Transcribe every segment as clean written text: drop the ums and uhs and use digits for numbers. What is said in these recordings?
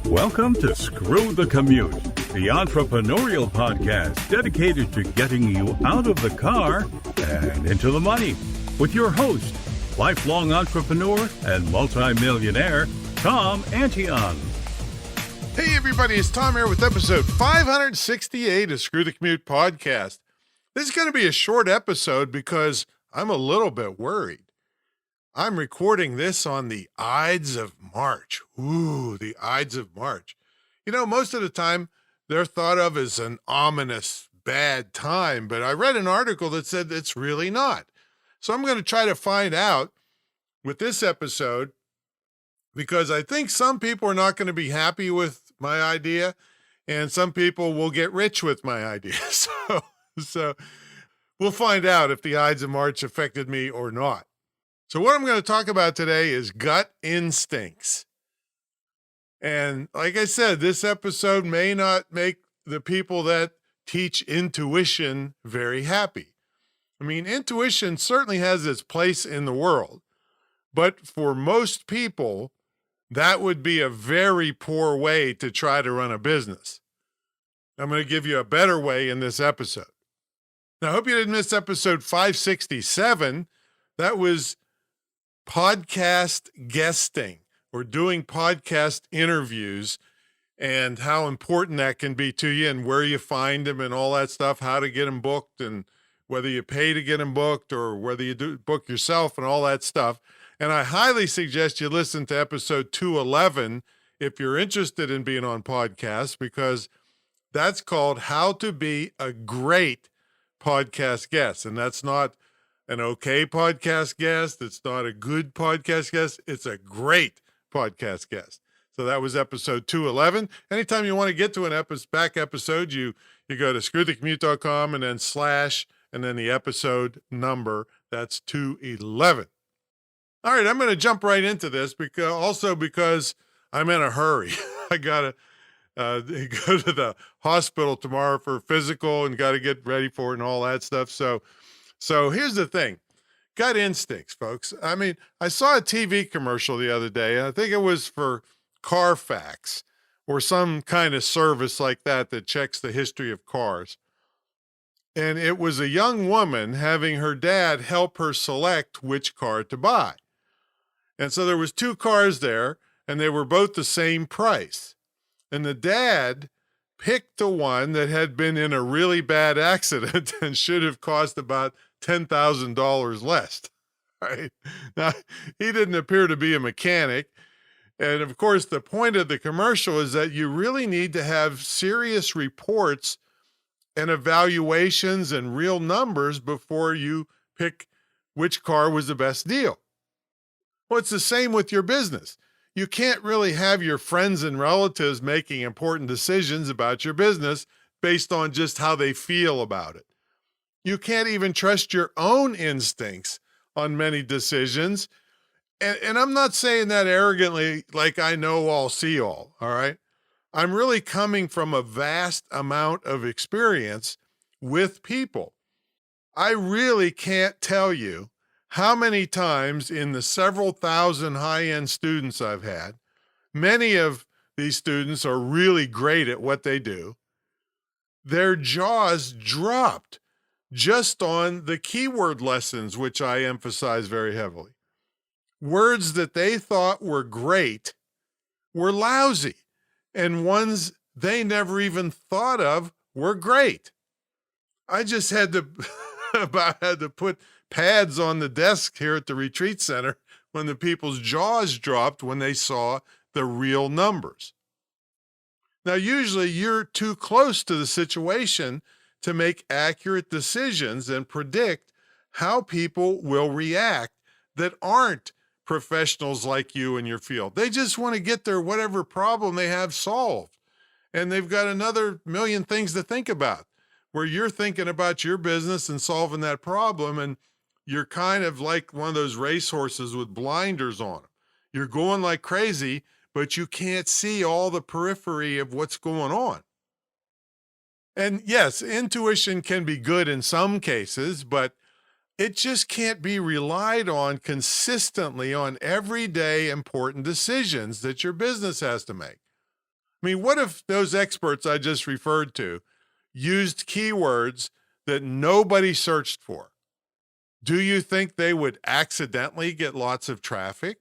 Welcome to Screw the Commute, the entrepreneurial podcast dedicated to getting you out of the car and into the money with your host, lifelong entrepreneur and multimillionaire, Tom Antion. Hey everybody, it's Tom here with episode 568 of Screw the Commute podcast. This is going to be a short episode because I'm a little bit worried. I'm recording this on the Ides of March. Ooh, the Ides of March. You know, most of the time they're thought of as an ominous, bad time, but I read an article that said it's really not. So I'm going to try to find out with this episode, because I think some people are not going to be happy with my idea, and some people will get rich with my idea. So we'll find out if the Ides of March affected me or not. So what I'm going to talk about today is gut instincts. And like I said, this episode may not make the people that teach intuition very happy. I mean, intuition certainly has its place in the world, but for most people, that would be a very poor way to try to run a business. I'm going to give you a better way in this episode. Now, I hope you didn't miss episode 567. That was podcast guesting, or doing podcast interviews, and how important that can be to you and where you find them and all that stuff, how to get them booked and whether you pay to get them booked or whether you do book yourself and all that stuff. And I highly suggest you listen to episode 211 if you're interested in being on podcasts, because that's called How to Be a Great Podcast Guest. And that's not an okay podcast guest. It's not a good podcast guest. It's a great podcast guest. So that was episode 211. Anytime you want to get to an back episode, you go to screwthecommute.com and then / and then the episode number. That's 211. All right, I'm going to jump right into this because I'm in a hurry. I got to go to the hospital tomorrow for physical and got to get ready for it and all that stuff. So here's the thing. Gut instincts, folks. I mean, I saw a TV commercial the other day. I think it was for Carfax or some kind of service like that checks the history of cars. And it was a young woman having her dad help her select which car to buy. And so there was two cars there, and they were both the same price. And the dad picked the one that had been in a really bad accident and should have cost about $10,000 less. Right? Now, he didn't appear to be a mechanic. And of course, the point of the commercial is that you really need to have serious reports and evaluations and real numbers before you pick which car was the best deal. Well, it's the same with your business. You can't really have your friends and relatives making important decisions about your business based on just how they feel about it. You can't even trust your own instincts on many decisions. And I'm not saying that arrogantly, like I know all, see all right? I'm really coming from a vast amount of experience with people. I really can't tell you how many times in the several thousand high-end students I've had, many of these students are really great at what they do, their jaws dropped just on the keyword lessons, which I emphasize very heavily. Words that they thought were great were lousy, and ones they never even thought of were great. I just had to put pads on the desk here at the retreat center when the people's jaws dropped when they saw the real numbers. Now, usually you're too close to the situation to make accurate decisions and predict how people will react that aren't professionals like you in your field. They just want to get their whatever problem they have solved. And they've got another million things to think about, where you're thinking about your business and solving that problem. And you're kind of like one of those racehorses with blinders on them. You're going like crazy, but you can't see all the periphery of what's going on. And yes, intuition can be good in some cases, but it just can't be relied on consistently on everyday important decisions that your business has to make. mean, what if those experts I just referred to used keywords that nobody searched for? Do you think they would accidentally get lots of traffic?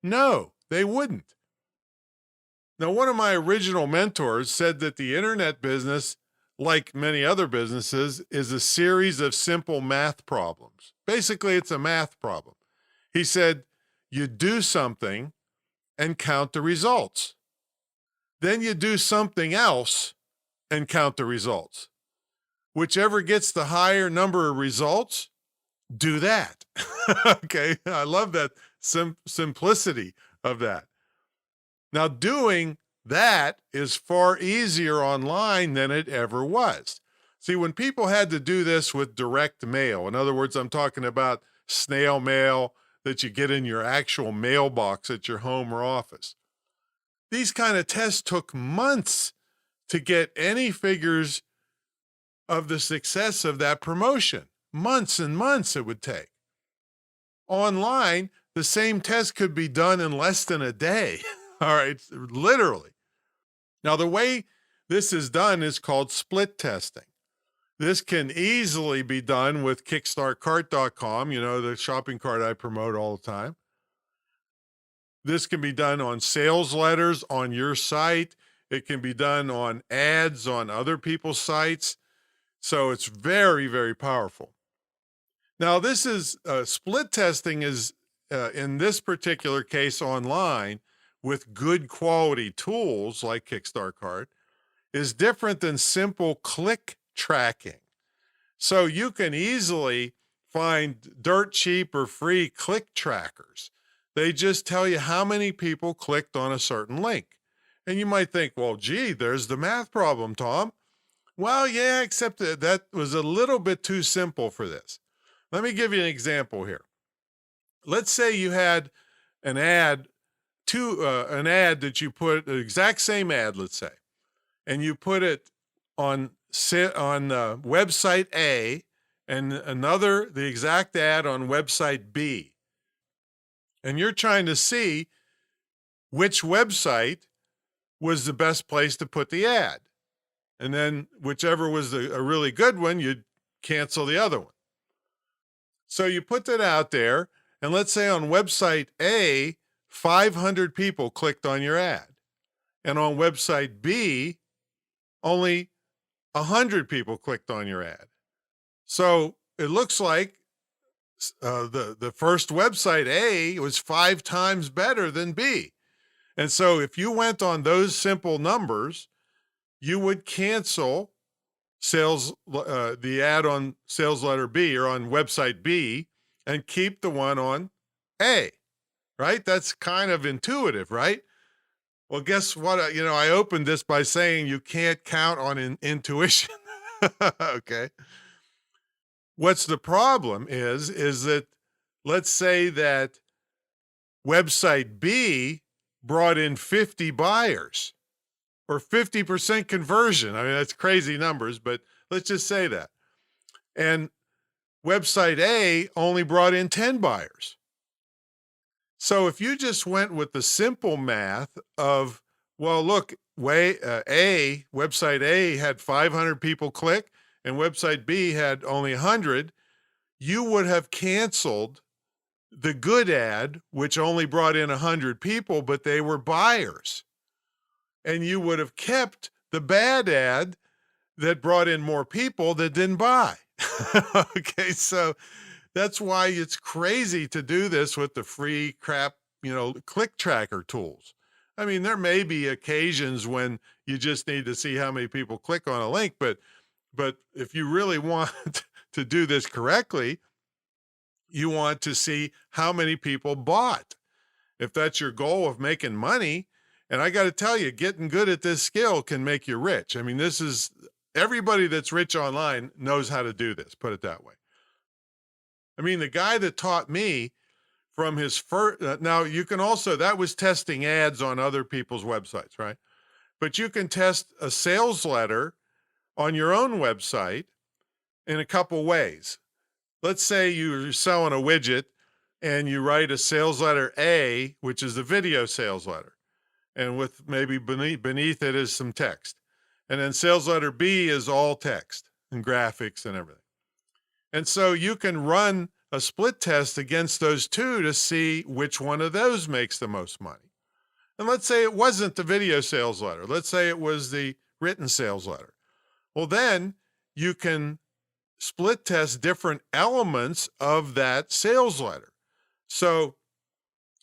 No, they wouldn't. Now, one of my original mentors said that the internet business, like many other businesses, is a series of simple math problems. Basically, it's a math problem. He said, you do something and count the results. Then you do something else and count the results. Whichever gets the higher number of results, do that. Okay, I love that simplicity of that. Now, doing that is far easier online than it ever was. See, when people had to do this with direct mail, in other words, I'm talking about snail mail that you get in your actual mailbox at your home or office. These kind of tests took months to get any figures of the success of that promotion. Months and months it would take. Online, the same test could be done in less than a day. All right, literally. Now, the way this is done is called split testing. This can easily be done with kickstartcart.com, the shopping cart I promote all the time. This can be done on sales letters on your site. It can be done on ads on other people's sites. So it's very, very powerful. Now, this is split testing is in this particular case online with good quality tools like Kickstart Cart is different than simple click tracking. So you can easily find dirt cheap or free click trackers. They just tell you how many people clicked on a certain link. And you might think, well, gee, there's the math problem, Tom. Well, yeah, except that was a little bit too simple for this. Let me give you an example here. Let's say you had an ad that you put, the exact same ad, let's say, and you put it on website A and the exact ad on website B. And you're trying to see which website was the best place to put the ad. And then whichever was a really good one, you'd cancel the other one. So you put that out there, and let's say on website A, 500 people clicked on your ad. And on website B, only 100 people clicked on your ad. So it looks like the first website A was 5 times better than B. And so if you went on those simple numbers, you would cancel the ad on sales letter B or on website B and keep the one on A, right? That's kind of intuitive, right? Well, guess what? I opened this by saying you can't count on intuition. Okay. What's the problem is that let's say that website B brought in 50 buyers or 50% conversion. I mean, that's crazy numbers, but let's just say that. And website A only brought in 10 buyers. So if you just went with the simple math of, well, look, website A had 500 people click and website B had only 100, you would have canceled the good ad, which only brought in 100 people, but they were buyers. And you would have kept the bad ad that brought in more people that didn't buy. Okay, so that's why it's crazy to do this with the free crap, click tracker tools. I mean, there may be occasions when you just need to see how many people click on a link, but if you really want to do this correctly, you want to see how many people bought. If that's your goal of making money, and I got to tell you, getting good at this skill can make you rich. I mean, everybody that's rich online knows how to do this, put it that way. I mean, the guy that taught me from his first, now you can also, that was testing ads on other people's websites, right? But you can test a sales letter on your own website in a couple ways. Let's say you're selling a widget and you write a sales letter A, which is the video sales letter. and with maybe beneath it is some text. And then sales letter B is all text and graphics and everything. And so you can run a split test against those two to see which one of those makes the most money. And let's say it wasn't the video sales letter. Let's say it was the written sales letter. Well, then you can split test different elements of that sales letter. So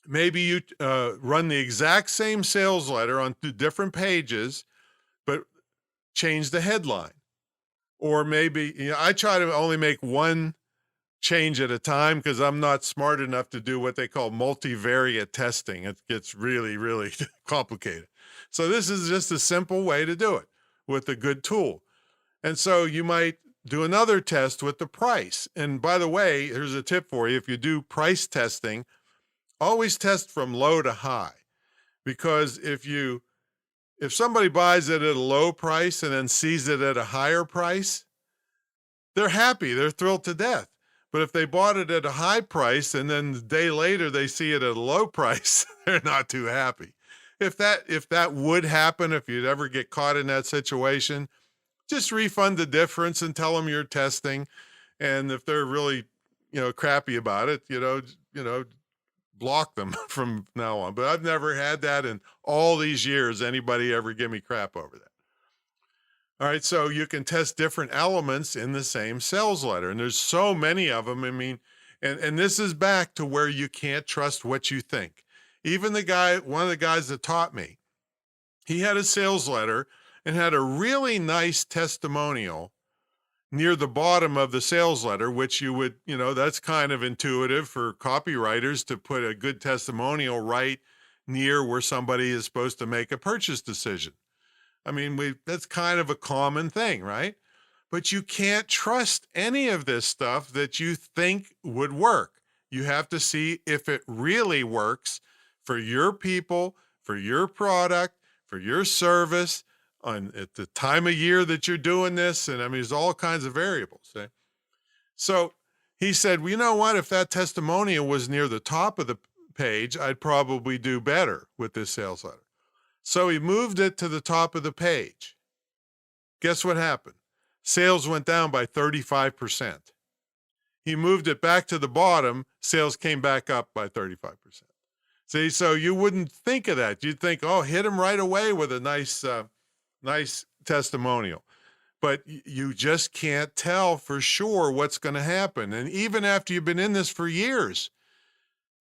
maybe you run the exact same sales letter on two different pages, but change the headline. Or maybe, I try to only make one change at a time because I'm not smart enough to do what they call multivariate testing. It gets really, really complicated. So this is just a simple way to do it with a good tool. And so you might do another test with the price. And by the way, here's a tip for you. If you do price testing, always test from low to high, because if somebody buys it at a low price and then sees it at a higher price, they're happy, they're thrilled to death. But if they bought it at a high price and then the day later they see it at a low price, they're not too happy. If that would happen, if you'd ever get caught in that situation, just refund the difference and tell them you're testing. And if they're really, crappy about it, block them from now on. But I've never had that in all these years, anybody ever give me crap over that. All right, so you can test different elements in the same sales letter, and there's so many of them. I mean, and this is back to where you can't trust what you think. Even one of the guys that taught me, he had a sales letter and had a really nice testimonial near the bottom of the sales letter, which you would, that's kind of intuitive for copywriters to put a good testimonial right near where somebody is supposed to make a purchase decision. I mean, that's kind of a common thing, right? But you can't trust any of this stuff that you think would work. You have to see if it really works for your people, for your product, for your service, at the time of year that you're doing this. And I mean, there's all kinds of variables. Okay? So he said, well, you know what? If that testimonial was near the top of the page, I'd probably do better with this sales letter. So he moved it to the top of the page. Guess what happened? Sales went down by 35%. He moved it back to the bottom. Sales came back up by 35%. See, so you wouldn't think of that. You'd think, oh, hit him right away with a nice testimonial. But you just can't tell for sure what's going to happen. And even after you've been in this for years,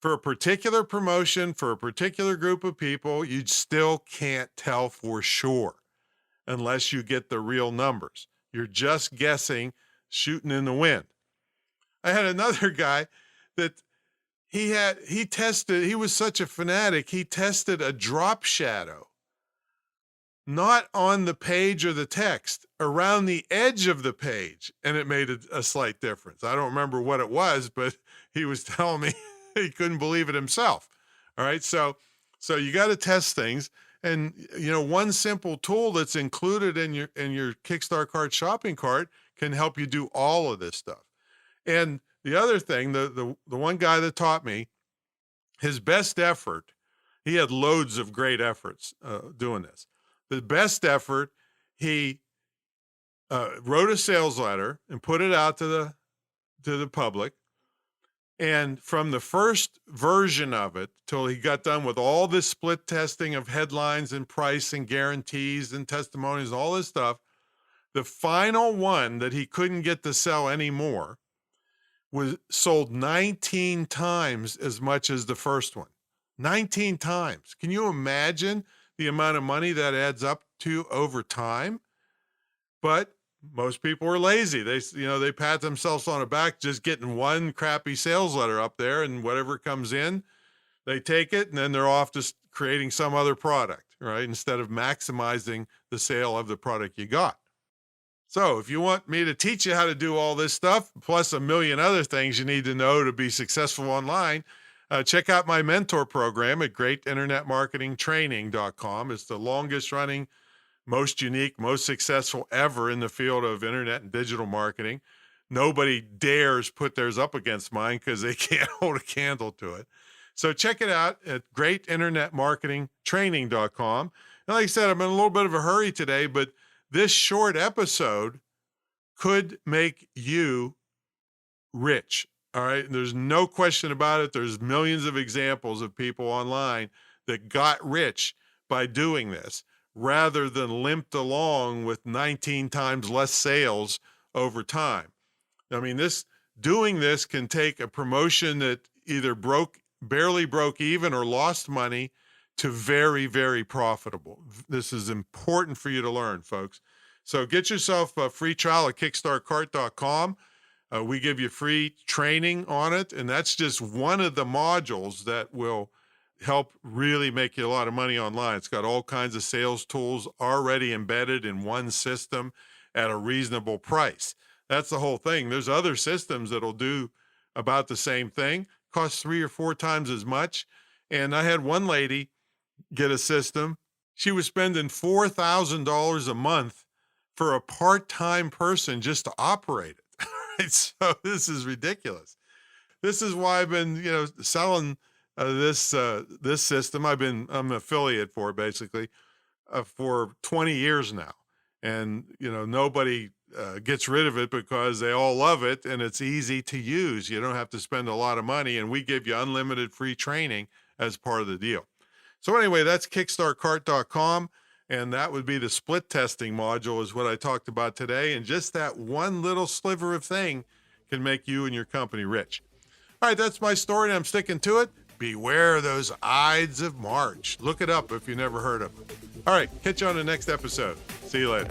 for a particular promotion, for a particular group of people, you still can't tell for sure unless you get the real numbers. You're just guessing, shooting in the wind. I had another guy that he was such a fanatic, he tested a drop shadow, not on the page or the text, around the edge of the page, and it made a slight difference. I don't remember what it was, but he was telling me he couldn't believe it himself. All right. So you got to test things. And, one simple tool that's included in your Kickstart cart shopping cart can help you do all of this stuff. And the other thing, the one guy that taught me, his best effort, he had loads of great efforts doing this. The best effort, he wrote a sales letter and put it out to the public. And from the first version of it till he got done with all this split testing of headlines and price and guarantees and testimonies, all this stuff, the final one that he couldn't get to sell anymore was sold 19 times as much as the first one. 19 times. Can you imagine the amount of money that adds up to over time? But most people are lazy. They pat themselves on the back just getting one crappy sales letter up there, and whatever comes in, they take it, and then they're off just creating some other product, right? Instead of maximizing the sale of the product you got. So if you want me to teach you how to do all this stuff, plus a million other things you need to know to be successful online, check out my mentor program at greatinternetmarketingtraining.com. It's the longest running, most unique, most successful ever in the field of internet and digital marketing. Nobody dares put theirs up against mine because they can't hold a candle to it. So check it out at greatinternetmarketingtraining.com. And like I said, I'm in a little bit of a hurry today, but this short episode could make you rich. All right. There's no question about it. There's millions of examples of people online that got rich by doing this rather than limped along with 19 times less sales over time. I mean, doing this can take a promotion that either barely broke even or lost money to very, very profitable. This is important for you to learn, folks. So get yourself a free trial at kickstartcart.com. We give you free training on it, and that's just one of the modules that will help really make you a lot of money online. It's got all kinds of sales tools already embedded in one system at a reasonable price. That's the whole thing. There's other systems that'll do about the same thing, cost 3 or 4 times as much. And I had one lady get a system. She was spending $4,000 a month for a part-time person just to operate it. Right? So this is ridiculous. This is why I've been, selling this system. I'm an affiliate for it basically for 20 years now, and nobody gets rid of it because they all love it and it's easy to use. You don't have to spend a lot of money, and we give you unlimited free training as part of the deal. So anyway, that's kickstartcart.com. And that would be the split testing module is what I talked about today. And just that one little sliver of thing can make you and your company rich. All right, that's my story, and I'm sticking to it. Beware those Ides of March. Look it up if you never heard of them. All right, catch you on the next episode. See you later.